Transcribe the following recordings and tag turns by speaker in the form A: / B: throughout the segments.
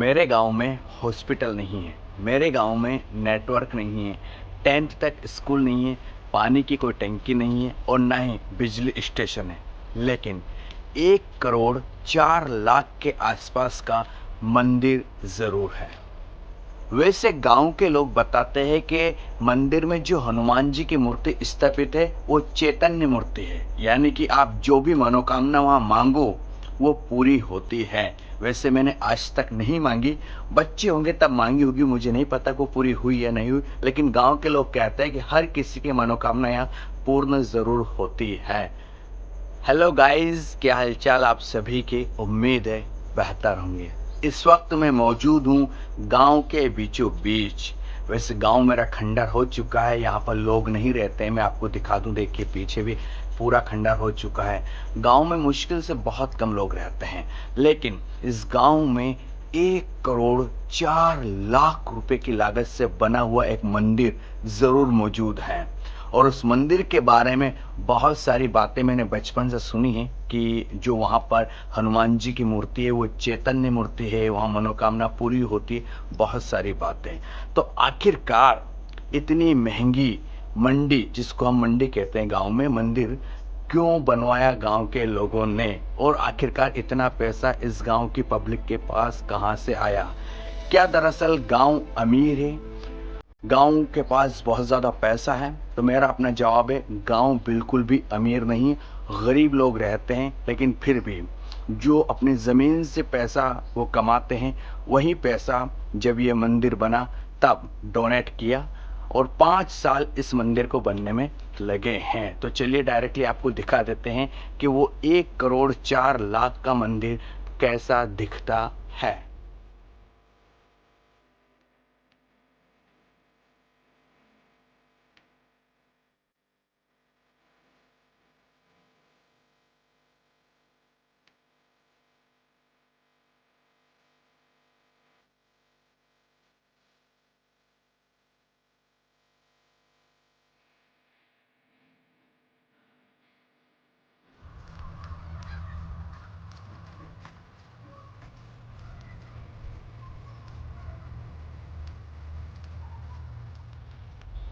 A: मेरे गांव में हॉस्पिटल नहीं है, मेरे गांव में नेटवर्क नहीं है, 10th तक स्कूल नहीं है, पानी की कोई टंकी नहीं है और ना ही बिजली स्टेशन है। लेकिन 1 करोड़ 4 लाख के आसपास का मंदिर ज़रूर है। वैसे गांव के लोग बताते हैं कि मंदिर में जो हनुमान जी की मूर्ति स्थापित है वो चैतन्य मूर्ति है, यानी कि आप जो भी मनोकामना वहाँ मांगो वो पूरी होती है। वैसे मैंने आज तक नहीं मांगी, बच्चे होंगे तब मांगी होगी, मुझे नहीं पता को पूरी हुई या नहीं हुई, लेकिन गांव के लोग कहते हैं कि हर किसी की मनोकामना यहाँ पूर्ण ज़रूर होती है। हेलो गाइस, क्या हालचाल आप सभी के? उम्मीद है बेहतर होंगे। इस वक्त मैं मौजूद हूँ गांव के बीचों बीच। वैसे गांव मेरा खंडर हो चुका है, यहाँ पर लोग नहीं रहते हैं। मैं आपको दिखा दूँ, देखिए पीछे भी पूरा खंडर हो चुका है। गांव में मुश्किल से बहुत कम लोग रहते हैं, लेकिन इस गांव में 1 करोड़ 4 लाख रुपए की लागत से बना हुआ एक मंदिर जरूर मौजूद है। और उस मंदिर के बारे में बहुत सारी बातें मैंने बचपन से सुनी है कि जो वहाँ पर हनुमान जी की मूर्ति है वो चैतन्य मूर्ति है, वहाँ मनोकामना पूरी होती है, बहुत सारी बातें। तो आखिरकार इतनी महंगी मंडी, जिसको हम मंडी कहते हैं गांव में, मंदिर क्यों बनवाया गांव के लोगों ने, और आखिरकार इतना पैसा इस गांव की पब्लिक के पास कहां से आया? क्या दरअसल गांव अमीर है, गांव के पास बहुत ज़्यादा पैसा है? तो मेरा अपना जवाब है, गांव बिल्कुल भी अमीर नहीं, गरीब लोग रहते हैं। लेकिन फिर भी जो अपनी ज़मीन से पैसा वो कमाते हैं, वही पैसा जब ये मंदिर बना तब डोनेट किया, और 5 साल इस मंदिर को बनने में लगे हैं। तो चलिए डायरेक्टली आपको दिखा देते हैं कि वो 1 करोड़ 4 लाख का मंदिर कैसा दिखता है।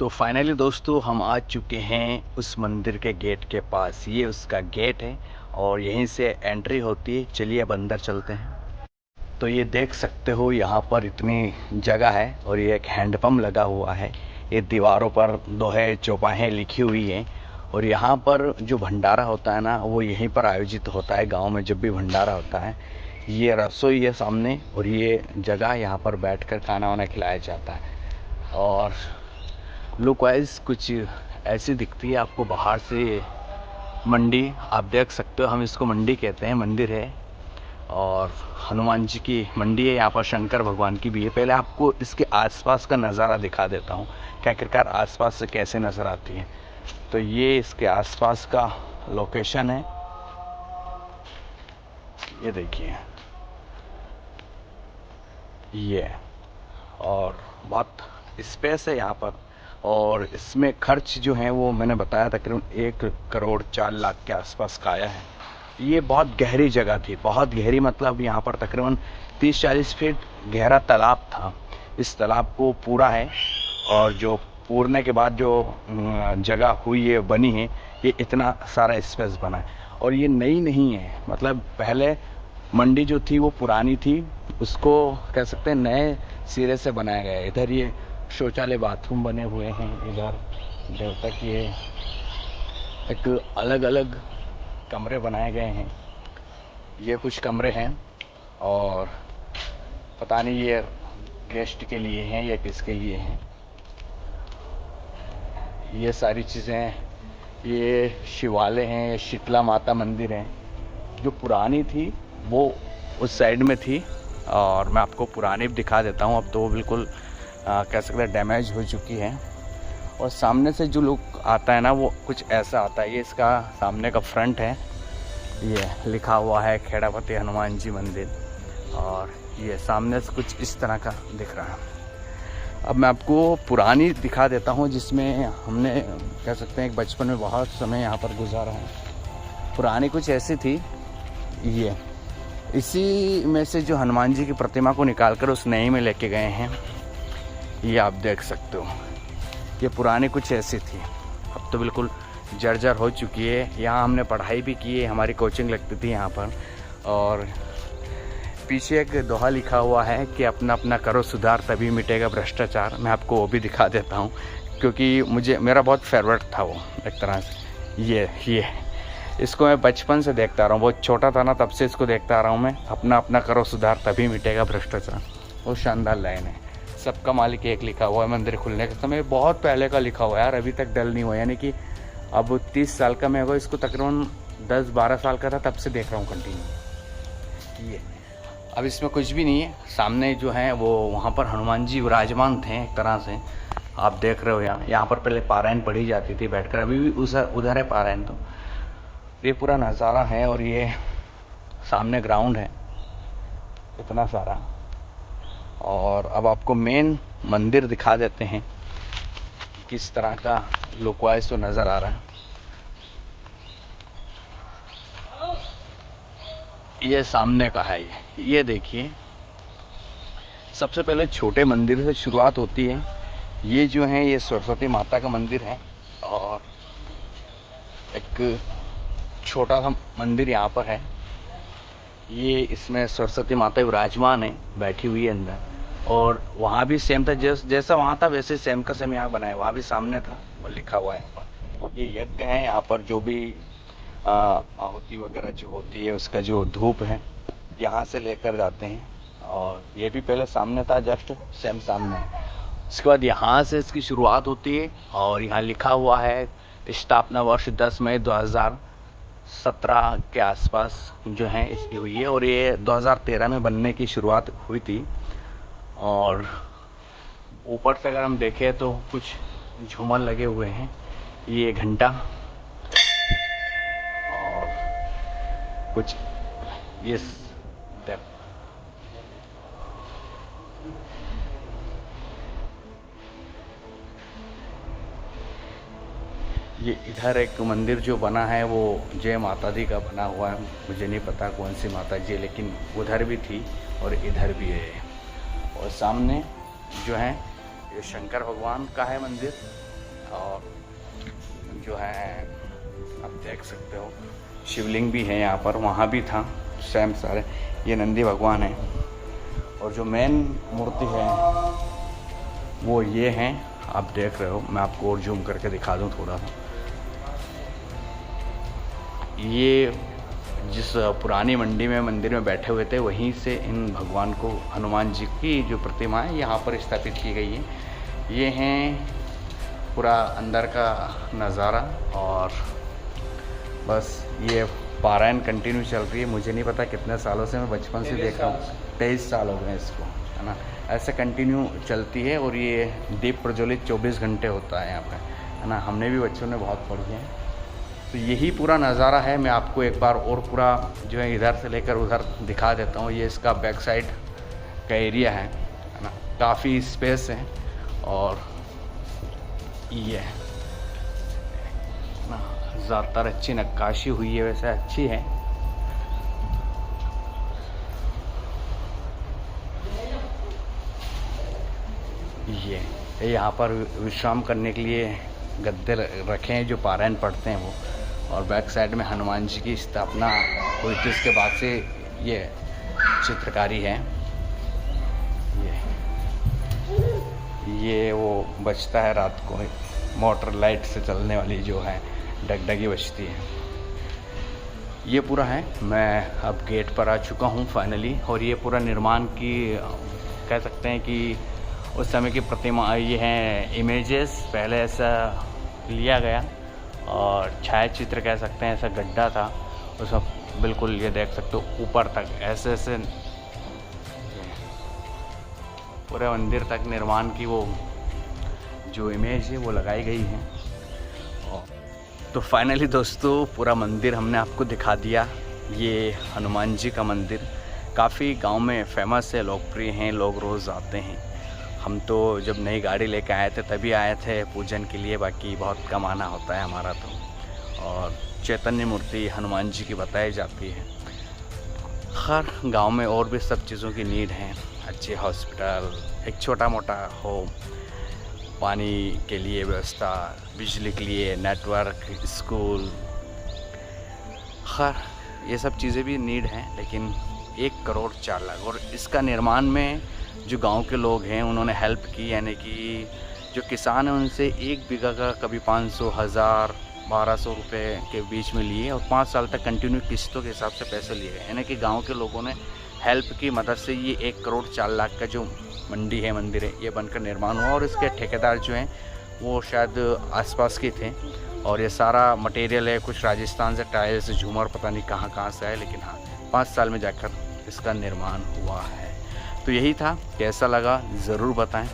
A: तो फाइनली दोस्तों हम आ चुके हैं उस मंदिर के गेट के पास। ये उसका गेट है और यहीं से एंट्री होती है। चलिए अब अंदर चलते हैं। तो ये देख सकते हो यहाँ पर इतनी जगह है और ये एक हैंडपम्प लगा हुआ है। ये दीवारों पर दोहे चौपाहें लिखी हुई हैं। और यहाँ पर जो भंडारा होता है ना, वो यहीं पर आयोजित होता है। गांव में जब भी भंडारा होता है, ये रसोई है सामने और ये जगह, यहाँ पर बैठकर खाना वाना खिलाया जाता है। और लुक वाइज कुछ ऐसी दिखती है आपको बाहर से मंडी। आप देख सकते हो, हम इसको मंडी कहते हैं, मंदिर है और हनुमान जी की मंडी है। यहाँ पर शंकर भगवान की भी है। पहले आपको इसके आसपास का नज़ारा दिखा देता हूँ कि आखिरकार आसपास से कैसे नज़र आती है। तो ये इसके आसपास का लोकेशन है, ये देखिए ये। और बहुत स्पेस है यहाँ पर, और इसमें खर्च जो है वो मैंने बताया तकरीबन 1 करोड़ 4 लाख के आसपास का आया है। ये बहुत गहरी जगह थी, बहुत गहरी, मतलब यहाँ पर तकरीबन 30-40 फीट गहरा तालाब था। इस तालाब को पूरा है, और जो पूरने के बाद जो जगह हुई है, बनी है, ये इतना सारा स्पेस बना है। और ये नई नहीं है, मतलब पहले मंडी जो थी वो पुरानी थी, उसको कह सकते हैं नए सिरे से बनाया गया है। इधर ये शौचालय बाथरूम बने हुए हैं, इधर तक ये एक अलग अलग कमरे बनाए गए हैं। ये कुछ कमरे हैं और पता नहीं ये गेस्ट के लिए हैं या किसके लिए हैं। ये सारी चीज़ें, ये शिवालय हैं, ये शीतला माता मंदिर है। जो पुरानी थी वो उस साइड में थी, और मैं आपको पुरानी भी दिखा देता हूँ। अब तो वो बिल्कुल कह सकते हैं डैमेज हो चुकी है। और सामने से जो लुक आता है ना, वो कुछ ऐसा आता है। ये इसका सामने का फ्रंट है, ये लिखा हुआ है खेड़ापति हनुमान जी मंदिर, और ये सामने से कुछ इस तरह का दिख रहा है। अब मैं आपको पुरानी दिखा देता हूँ, जिसमें हमने कह सकते हैं एक बचपन में बहुत समय यहाँ पर गुजारा है। पुरानी कुछ ऐसी थी, ये इसी में से जो हनुमान जी की प्रतिमा को निकालकर उस नई में लेके गए हैं, ये आप देख सकते हो। ये पुरानी कुछ ऐसी थी, अब तो बिल्कुल जर्जर हो चुकी है। यहाँ हमने पढ़ाई भी की है, हमारी कोचिंग लगती थी यहाँ पर। और पीछे एक दोहा लिखा हुआ है कि अपना अपना करो सुधार तभी मिटेगा भ्रष्टाचार। मैं आपको वो भी दिखा देता हूँ, क्योंकि मेरा बहुत फेवरेट था वो एक तरह से। ये इसको मैं बचपन से देखता रहा हूँ, बहुत छोटा था ना तब से इसको देखता रहा हूँ मैं। अपना अपना करो सुधार तभी मिटेगा भ्रष्टाचार। बहुत शानदार लाइन है। सबका मालिक एक लिखा हुआ है मंदिर खुलने के समय, बहुत पहले का लिखा हुआ है यार, अभी तक डल नहीं हुआ। यानी कि अब 30 साल का मैं होगा, इसको तकरीबन 10-12 साल का था तब से देख रहा हूँ कंटिन्यू। ये अब इसमें कुछ भी नहीं है। सामने जो है वो वहाँ पर हनुमान जी विराजमान थे एक तरह से, आप देख रहे हो। यहाँ पर पहले पारायण पढ़ी जाती थी बैठकर, अभी भी उधर है पारायण। तो ये पूरा नज़ारा है और ये सामने ग्राउंड है इतना सारा। और अब आपको मेन मंदिर दिखा देते हैं, किस तरह का लुक वाइज तो नज़र आ रहा है। ये सामने का है। ये देखिए, सबसे पहले छोटे मंदिर से शुरुआत होती है। ये जो है ये सरस्वती माता का मंदिर है और एक छोटा सा मंदिर यहाँ पर है। ये इसमें सरस्वती माता विराजमान है, बैठी हुई है अंदर। और वहाँ भी सेम था, जैसा वहाँ था वैसे सेम का सेम यहाँ बनाया। वहाँ भी सामने था और लिखा हुआ है। ये यज्ञ है, यहाँ पर जो भी आहुति वगैरह जो होती है उसका जो धूप है यहाँ से लेकर जाते हैं। और ये भी पहले सामने था, जस्ट सेम सामने। उसके बाद यहाँ से इसकी शुरुआत होती है और यहाँ लिखा हुआ है स्थापना वर्ष 10 मई 2017 के आसपास जो है इसकी हुई है। और ये 2013 में बनने की शुरुआत हुई थी। और ऊपर से अगर हम देखें तो कुछ झूमर लगे हुए हैं, ये घंटा और कुछ ये इधर एक मंदिर जो बना है वो जय माता दी का बना हुआ है। मुझे नहीं पता कौन सी माता जी है, लेकिन उधर भी थी और इधर भी है। और सामने जो है ये शंकर भगवान का है मंदिर। और जो है आप देख सकते हो शिवलिंग भी है यहाँ पर, वहाँ भी था सेम सारे। ये नंदी भगवान है और जो मेन मूर्ति है वो ये हैं, आप देख रहे हो। मैं आपको और जूम करके दिखा दूँ थोड़ा सा। ये जिस पुरानी मंडी में मंदिर में बैठे हुए थे, वहीं से इन भगवान को, हनुमान जी की जो प्रतिमा है यहाँ पर स्थापित की गई है। ये हैं पूरा अंदर का नज़ारा। और बस ये पारायण कंटिन्यू चल रही है। मुझे नहीं पता कितने सालों से, मैं बचपन से देख रहा हूँ, 23 साल हो गए इसको, है ना। ऐसे कंटिन्यू चलती है और ये दीप प्रज्वलित 24 घंटे होता है यहाँ पे, है ना। हमने भी बच्चों ने बहुत पढ़ी है। तो यही पूरा नज़ारा है। मैं आपको एक बार और पूरा जो है इधर से लेकर उधर दिखा देता हूँ। ये इसका बैक साइड का एरिया है ना, काफ़ी स्पेस है। और ये ना ज़्यादातर अच्छी नक्काशी हुई है, वैसे अच्छी है। ये यहाँ पर विश्राम करने के लिए गद्दे रखे हैं जो पारायण पढ़ते हैं वो। और बैक साइड में हनुमान जी की स्थापना हुई थी, उसके बाद से ये चित्रकारी है। ये वो बजता है रात को, मोटर लाइट से चलने वाली जो है डगडगी बजती है। ये पूरा है। मैं अब गेट पर आ चुका हूँ फाइनली। और ये पूरा निर्माण की कह सकते हैं कि उस समय की प्रतिमा, ये हैं इमेजेस पहले ऐसा लिया गया और छायाचित्र कह सकते हैं। ऐसा गड्ढा था उसमें, बिल्कुल ये देख सकते हो ऊपर तक ऐसे ऐसे पूरे मंदिर तक निर्माण की वो जो इमेज है वो लगाई गई है। तो फाइनली दोस्तों पूरा मंदिर हमने आपको दिखा दिया। ये हनुमान जी का मंदिर काफ़ी गांव में फेमस है, लोकप्रिय हैं, लोग रोज़ आते हैं। हम तो जब नई गाड़ी लेके आए थे तभी आए थे पूजन के लिए, बाकी बहुत कम आना होता है हमारा तो। और चैतन्य मूर्ति हनुमान जी की बताई जाती है। खैर गांव में और भी सब चीज़ों की नीड है, अच्छे हॉस्पिटल, एक छोटा मोटा होम, पानी के लिए व्यवस्था, बिजली के लिए नेटवर्क, स्कूल, खैर ये सब चीज़ें भी नीड हैं। लेकिन 1 करोड़ 4 लाख, और इसका निर्माण में जो गांव के लोग हैं उन्होंने हेल्प की, यानी कि जो किसान हैं उनसे 1 बीघा का कभी 500, 1000, 1200 रुपये के बीच में लिए और 5 साल तक कंटिन्यू किस्तों के हिसाब से पैसे लिए गए, यानी कि गांव के लोगों ने हेल्प की मदद से ये 1 करोड़ 4 लाख का जो मंडी है, मंदिर है, ये बनकर निर्माण हुआ। और इसके ठेकेदार जो हैं वो शायद आसपास के थे, और ये सारा मटेरियल है कुछ राजस्थान से, टाइल्स, झूमर, पता नहीं कहाँ कहाँ से है, लेकिन हाँ 5 साल में जाकर इसका निर्माण हुआ है। तो यही था, कैसा लगा ज़रूर बताएं।